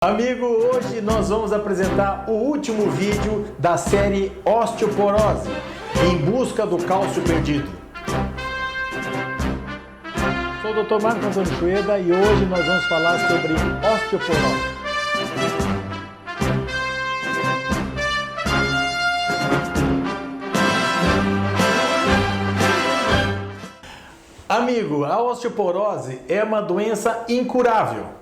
Amigo, hoje nós vamos apresentar o último vídeo da série Osteoporose, em busca do cálcio perdido. Sou o Dr. Marcos Antônio Chueda e hoje nós vamos falar sobre osteoporose. Amigo, a osteoporose é uma doença incurável,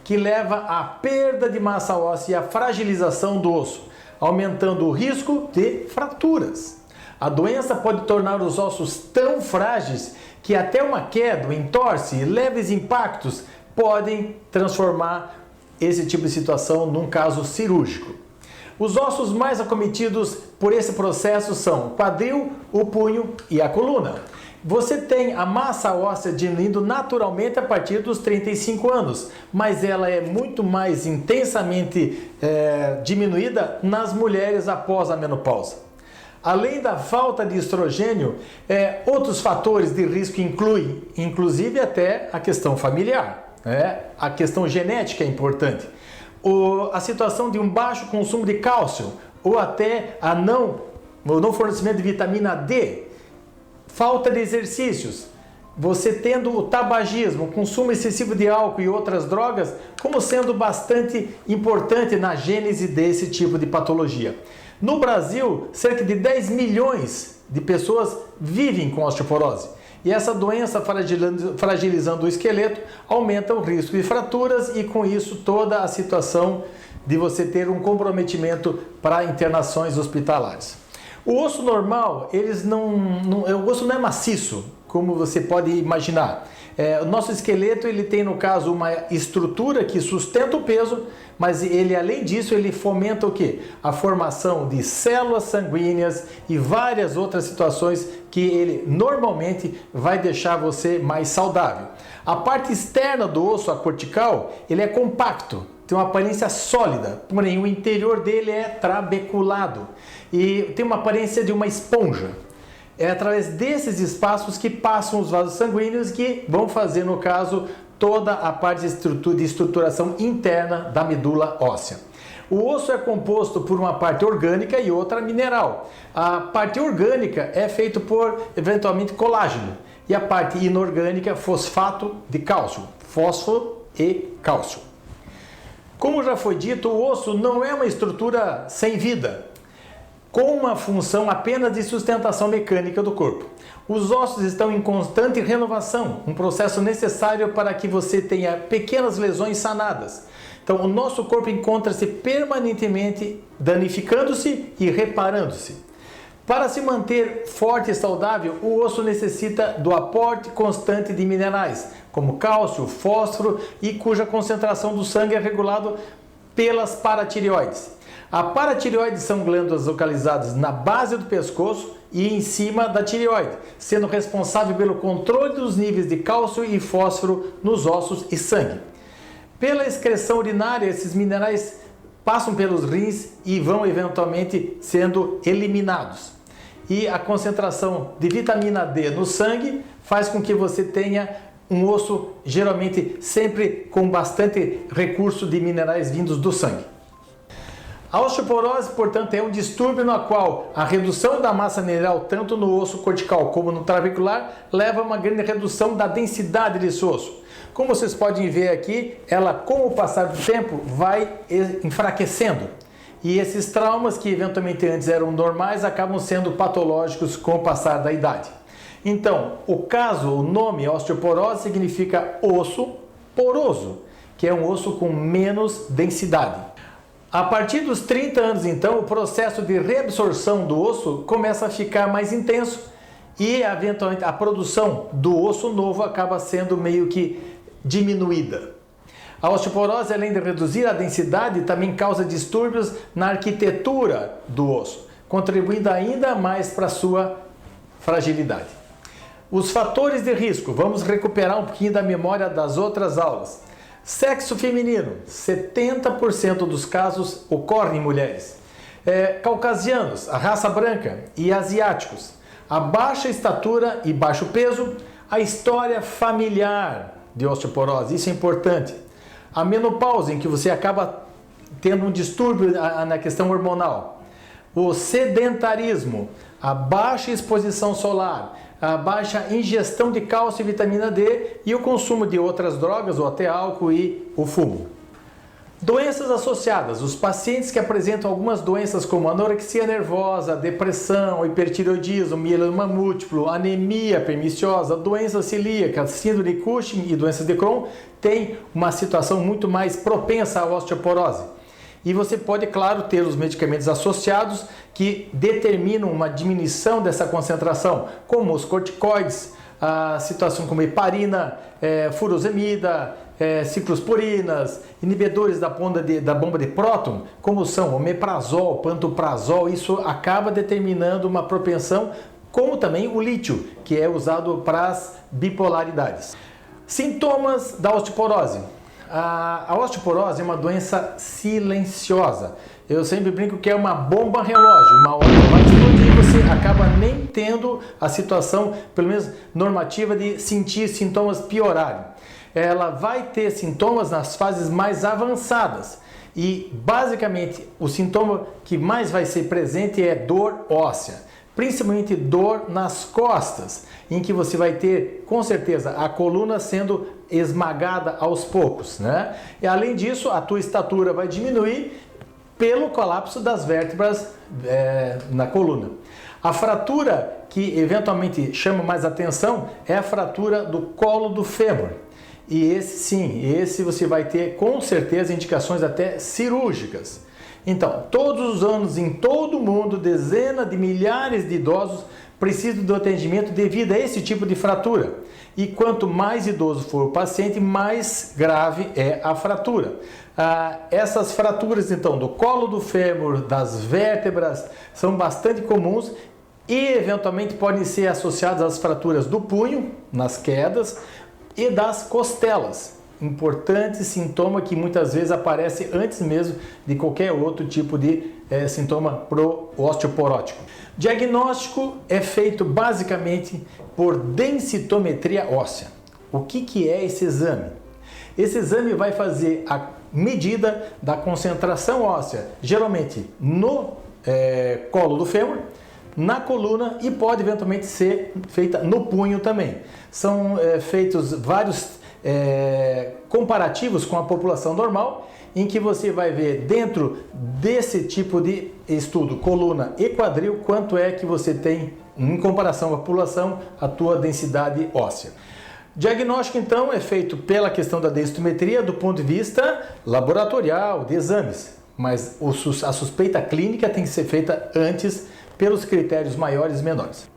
que leva à perda de massa óssea e à fragilização do osso, aumentando o risco de fraturas. A doença pode tornar os ossos tão frágeis que até uma queda, um entorse e leves impactos podem transformar esse tipo de situação num caso cirúrgico. Os ossos mais acometidos por esse processo são o quadril, o punho e a coluna. Você tem a massa óssea diminuindo naturalmente a partir dos 35 anos, mas ela é muito mais intensamente diminuída nas mulheres após a menopausa. Além da falta de estrogênio, outros fatores de risco incluem, inclusive até a questão familiar, a questão genética é importante, a situação de um baixo consumo de cálcio ou até o não fornecimento de vitamina D, falta de exercícios, você tendo o tabagismo, o consumo excessivo de álcool e outras drogas, como sendo bastante importante na gênese desse tipo de patologia. No Brasil, cerca de 10 milhões de pessoas vivem com osteoporose. E essa doença, fragilizando o esqueleto, aumenta o risco de fraturas e com isso toda a situação de você ter um comprometimento para internações hospitalares. O osso normal, o osso não é maciço, como você pode imaginar. O nosso esqueleto ele tem, no caso, uma estrutura que sustenta o peso, mas ele, além disso, ele fomenta o quê? A formação de células sanguíneas e várias outras situações que ele normalmente vai deixar você mais saudável. A parte externa do osso, a cortical, ele é compacto, tem uma aparência sólida, porém o interior dele é trabeculado e tem uma aparência de uma esponja. É através desses espaços que passam os vasos sanguíneos que vão fazer, no caso, toda a parte de estruturação interna da medula óssea. O osso é composto por uma parte orgânica e outra mineral. A parte orgânica é feita por, eventualmente, colágeno e a parte inorgânica, fosfato de cálcio, fósforo e cálcio. Como já foi dito, o osso não é uma estrutura sem vida, com uma função apenas de sustentação mecânica do corpo. Os ossos estão em constante renovação, um processo necessário para que você tenha pequenas lesões sanadas. Então, o nosso corpo encontra-se permanentemente danificando-se e reparando-se. Para se manter forte e saudável, o osso necessita do aporte constante de minerais, como cálcio, fósforo e cuja concentração do sangue é regulado pelas paratireoides. A paratireoide são glândulas localizadas na base do pescoço e em cima da tireoide, sendo responsável pelo controle dos níveis de cálcio e fósforo nos ossos e sangue. Pela excreção urinária, esses minerais passam pelos rins e vão eventualmente sendo eliminados. E a concentração de vitamina D no sangue faz com que você tenha um osso geralmente sempre com bastante recurso de minerais vindos do sangue. A osteoporose, portanto, é um distúrbio no qual a redução da massa mineral, tanto no osso cortical como no trabecular, leva a uma grande redução da densidade desse osso. Como vocês podem ver aqui, ela, com o passar do tempo, vai enfraquecendo. E esses traumas, que eventualmente antes eram normais, acabam sendo patológicos com o passar da idade. Então, o nome osteoporose significa osso poroso, que é um osso com menos densidade. A partir dos 30 anos, então, o processo de reabsorção do osso começa a ficar mais intenso e, eventualmente, a produção do osso novo acaba sendo meio que diminuída. A osteoporose, além de reduzir a densidade, também causa distúrbios na arquitetura do osso, contribuindo ainda mais para a sua fragilidade. Os fatores de risco, vamos recuperar um pouquinho da memória das outras aulas. Sexo feminino, 70% dos casos ocorrem em mulheres. Caucasianos, a raça branca e asiáticos. A baixa estatura e baixo peso. A história familiar de osteoporose, isso é importante. A menopausa, em que você acaba tendo um distúrbio na questão hormonal. O sedentarismo, a baixa exposição solar, a baixa ingestão de cálcio e vitamina D e o consumo de outras drogas ou até álcool e o fumo. Doenças associadas. Os pacientes que apresentam algumas doenças como anorexia nervosa, depressão, hipertireoidismo, mieloma múltiplo, anemia perniciosa, doença celíaca, síndrome de Cushing e doenças de Crohn têm uma situação muito mais propensa à osteoporose. E você pode, claro, ter os medicamentos associados que determinam uma diminuição dessa concentração, como os corticoides, a situação como heparina, furosemida, ciclosporinas, inibidores da bomba de próton, como são omeprazol, pantoprazol. Isso acaba determinando uma propensão, como também o lítio, que é usado para as bipolaridades. Sintomas da osteoporose. A osteoporose é uma doença silenciosa. Eu sempre brinco que é uma bomba relógio. Uma hora vai explodir e você acaba nem tendo a situação, pelo menos normativa, de sentir sintomas piorarem. Ela vai ter sintomas nas fases mais avançadas. E basicamente o sintoma que mais vai ser presente é dor óssea. Principalmente dor nas costas, em que você vai ter, com certeza, a coluna sendo esmagada aos poucos, né? E além disso, a tua estatura vai diminuir pelo colapso das vértebras na coluna. A fratura que eventualmente chama mais atenção é a fratura do colo do fêmur. E esse você vai ter com certeza indicações até cirúrgicas. Então, todos os anos em todo o mundo, dezenas de milhares de idosos precisam do atendimento devido a esse tipo de fratura. E quanto mais idoso for o paciente, mais grave é a fratura. Essas fraturas, então, do colo do fêmur, das vértebras, são bastante comuns e, eventualmente, podem ser associadas às fraturas do punho, nas quedas, e das costelas. Importante sintoma que muitas vezes aparece antes mesmo de qualquer outro tipo de sintoma pro osteoporótico. Diagnóstico é feito basicamente por densitometria óssea. O que é esse exame? Esse exame vai fazer a medida da concentração óssea, geralmente no colo do fêmur, na coluna e pode eventualmente ser feita no punho também. São feitos vários comparativos com a população normal, em que você vai ver dentro desse tipo de estudo, coluna e quadril, quanto é que você tem em comparação à população, a tua densidade óssea. Diagnóstico então é feito pela questão da densitometria do ponto de vista laboratorial, de exames, mas a suspeita clínica tem que ser feita antes pelos critérios maiores e menores.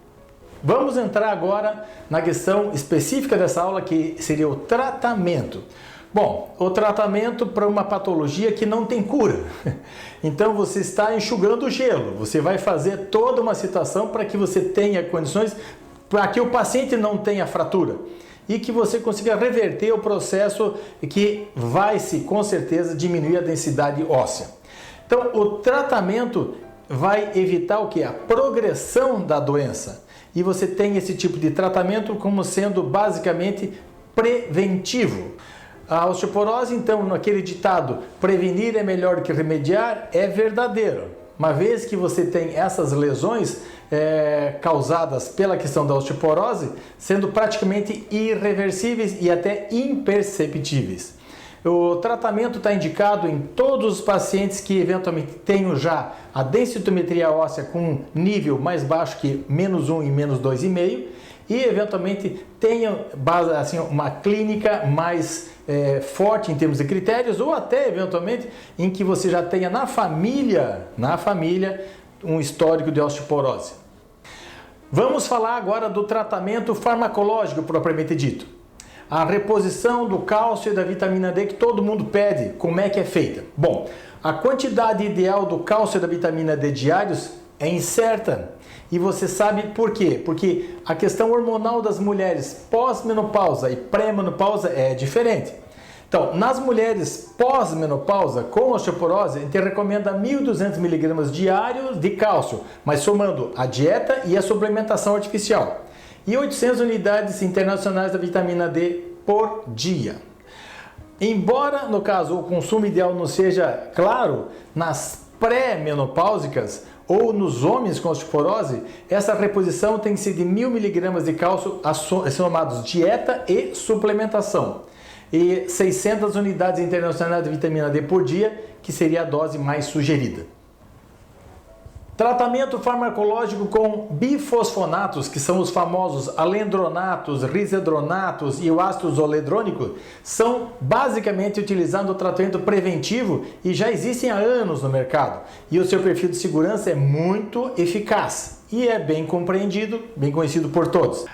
Vamos entrar agora na questão específica dessa aula, que seria o tratamento. Bom, o tratamento para uma patologia que não tem cura. Então você está enxugando o gelo, você vai fazer toda uma situação para que você tenha condições, para que o paciente não tenha fratura e que você consiga reverter o processo que vai, com certeza, diminuir a densidade óssea. Então, o tratamento vai evitar o que? A progressão da doença. E você tem esse tipo de tratamento como sendo basicamente preventivo. A osteoporose, então, naquele ditado, prevenir é melhor do que remediar, é verdadeiro. Uma vez que você tem essas lesões causadas pela questão da osteoporose, sendo praticamente irreversíveis e até imperceptíveis. O tratamento está indicado em todos os pacientes que eventualmente tenham já a densitometria óssea com um nível mais baixo que -1 e -2,5 e eventualmente tenham assim, uma clínica mais forte em termos de critérios, ou até eventualmente em que você já tenha na família um histórico de osteoporose. Vamos falar agora do tratamento farmacológico propriamente dito. A reposição do cálcio e da vitamina D que todo mundo pede, como é que é feita? Bom, a quantidade ideal do cálcio e da vitamina D diários é incerta. E você sabe por quê? Porque a questão hormonal das mulheres pós-menopausa e pré-menopausa é diferente. Então, nas mulheres pós-menopausa com osteoporose, a gente recomenda 1.200 mg diários de cálcio, mas somando a dieta e a suplementação artificial. E 800 unidades internacionais da vitamina D por dia. Embora, no caso, o consumo ideal não seja claro nas pré-menopáusicas ou nos homens com osteoporose, essa reposição tem que ser de 1.000 mg de cálcio somados dieta e suplementação. E 600 unidades internacionais de vitamina D por dia, que seria a dose mais sugerida. Tratamento farmacológico com bifosfonatos, que são os famosos alendronatos, risedronatos e o ácido zoledrônico, são basicamente utilizados no tratamento preventivo e já existem há anos no mercado. E o seu perfil de segurança é muito eficaz e é bem compreendido, bem conhecido por todos.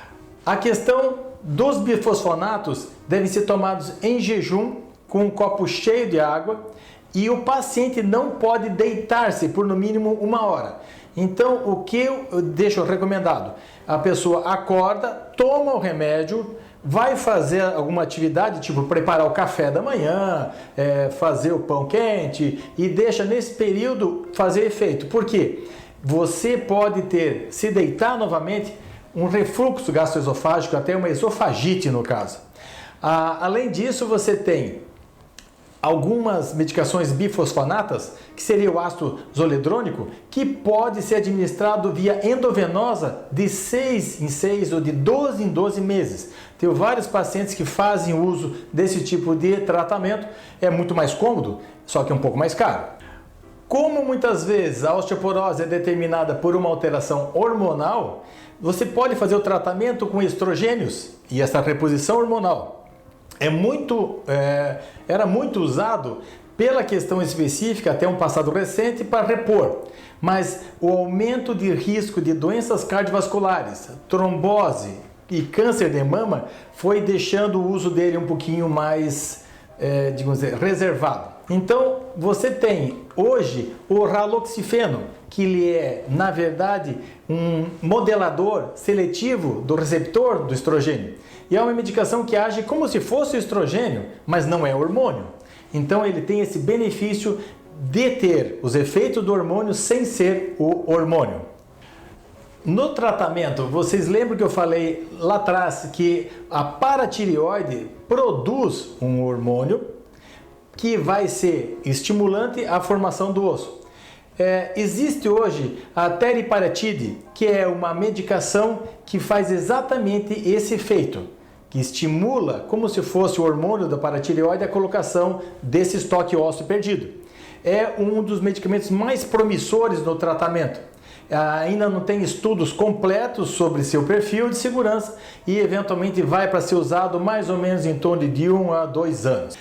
A questão dos bifosfonatos devem ser tomados em jejum, com um copo cheio de água, e o paciente não pode deitar-se por no mínimo 1 hora. Então, o que eu deixo recomendado? A pessoa acorda, toma o remédio, vai fazer alguma atividade, tipo preparar o café da manhã, fazer o pão quente, e deixa nesse período fazer efeito. Por quê? Você pode ter, se deitar novamente, um refluxo gastroesofágico, até uma esofagite no caso. Além disso, você tem algumas medicações bifosfonatas, que seria o ácido zoledrônico, que pode ser administrado via endovenosa de 6 em 6 ou de 12 em 12 meses. Tenho vários pacientes que fazem uso desse tipo de tratamento, é muito mais cômodo, só que é um pouco mais caro. Como muitas vezes a osteoporose é determinada por uma alteração hormonal, você pode fazer o tratamento com estrogênios e essa reposição hormonal. Era muito usado pela questão específica até um passado recente para repor, mas o aumento de risco de doenças cardiovasculares, trombose e câncer de mama foi deixando o uso dele um pouquinho mais, digamos dizer, reservado. Então você tem hoje o raloxifeno, que ele é, na verdade, um modelador seletivo do receptor do estrogênio. E é uma medicação que age como se fosse o estrogênio, mas não é hormônio. Então ele tem esse benefício de ter os efeitos do hormônio sem ser o hormônio. No tratamento, vocês lembram que eu falei lá atrás que a paratireoide produz um hormônio que vai ser estimulante à formação do osso. Existe hoje a teriparatide, que é uma medicação que faz exatamente esse efeito, que estimula, como se fosse o hormônio da paratireoide, a colocação desse estoque ósseo perdido. É um dos medicamentos mais promissores no tratamento. Ainda não tem estudos completos sobre seu perfil de segurança e eventualmente vai para ser usado mais ou menos em torno de 1 a 2 anos.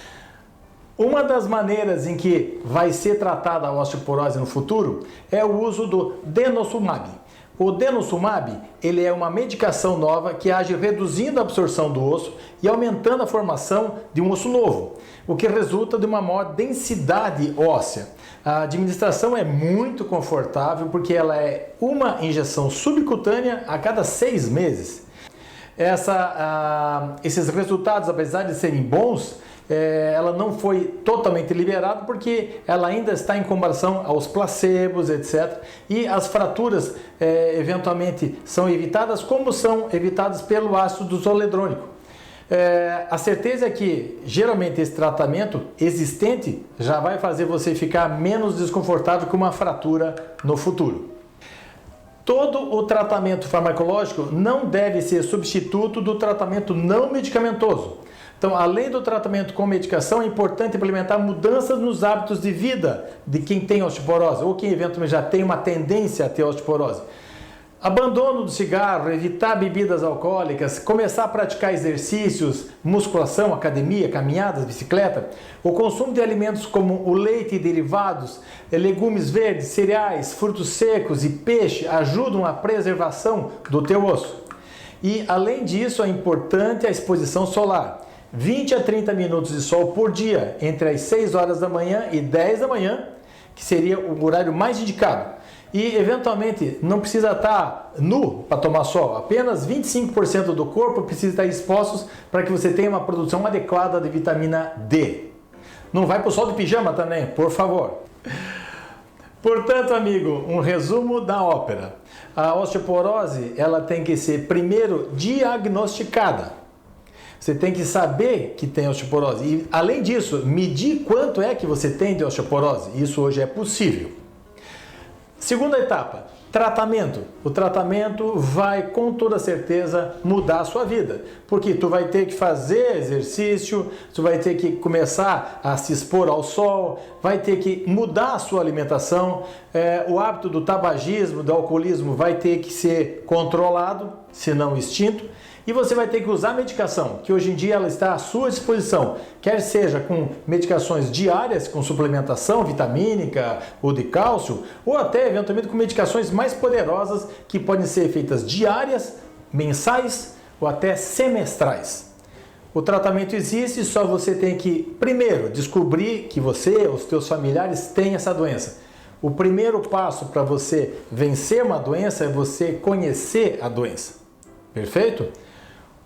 Uma das maneiras em que vai ser tratada a osteoporose no futuro é o uso do denosumab. O denosumab, ele é uma medicação nova que age reduzindo a absorção do osso e aumentando a formação de um osso novo, o que resulta de uma maior densidade óssea. A administração é muito confortável porque ela é uma injeção subcutânea a cada 6 meses. Esses resultados, apesar de serem bons, ela não foi totalmente liberada porque ela ainda está em comparação aos placebos, etc. E as fraturas eventualmente são evitadas, como são evitadas pelo ácido zoledrônico. A certeza é que geralmente esse tratamento existente já vai fazer você ficar menos desconfortável com uma fratura no futuro. Todo o tratamento farmacológico não deve ser substituto do tratamento não medicamentoso. Então, além do tratamento com medicação, é importante implementar mudanças nos hábitos de vida de quem tem osteoporose ou quem eventualmente já tem uma tendência a ter osteoporose. Abandono do cigarro, evitar bebidas alcoólicas, começar a praticar exercícios, musculação, academia, caminhadas, bicicleta, o consumo de alimentos como o leite e derivados, legumes verdes, cereais, frutos secos e peixe ajudam a preservação do teu osso. E, além disso, é importante a exposição solar. 20 a 30 minutos de sol por dia, entre as 6 horas da manhã e 10 da manhã, que seria o horário mais indicado. E, eventualmente, não precisa estar nu para tomar sol, apenas 25% do corpo precisa estar expostos para que você tenha uma produção adequada de vitamina D. Não vai para o sol de pijama também, por favor. Portanto, amigo, um resumo da ópera. A osteoporose, ela tem que ser primeiro diagnosticada. Você tem que saber que tem osteoporose. E, além disso, medir quanto é que você tem de osteoporose. Isso hoje é possível. Segunda etapa, tratamento. O tratamento vai, com toda certeza, mudar a sua vida. Porque tu vai ter que fazer exercício, tu vai ter que começar a se expor ao sol, vai ter que mudar a sua alimentação, o hábito do tabagismo, do alcoolismo vai ter que ser controlado, se não extinto. E você vai ter que usar medicação, que hoje em dia ela está à sua disposição, quer seja com medicações diárias, com suplementação vitamínica ou de cálcio, ou até eventualmente com medicações mais poderosas que podem ser feitas diárias, mensais ou até semestrais. O tratamento existe, só você tem que, primeiro, descobrir que você ou os seus familiares têm essa doença. O primeiro passo para você vencer uma doença é você conhecer a doença. Perfeito?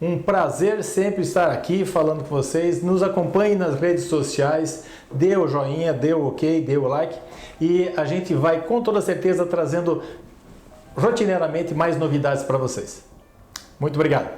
Um prazer sempre estar aqui falando com vocês. Nos acompanhe nas redes sociais, dê o joinha, dê o ok, dê o like e a gente vai com toda certeza trazendo rotineiramente mais novidades para vocês. Muito obrigado!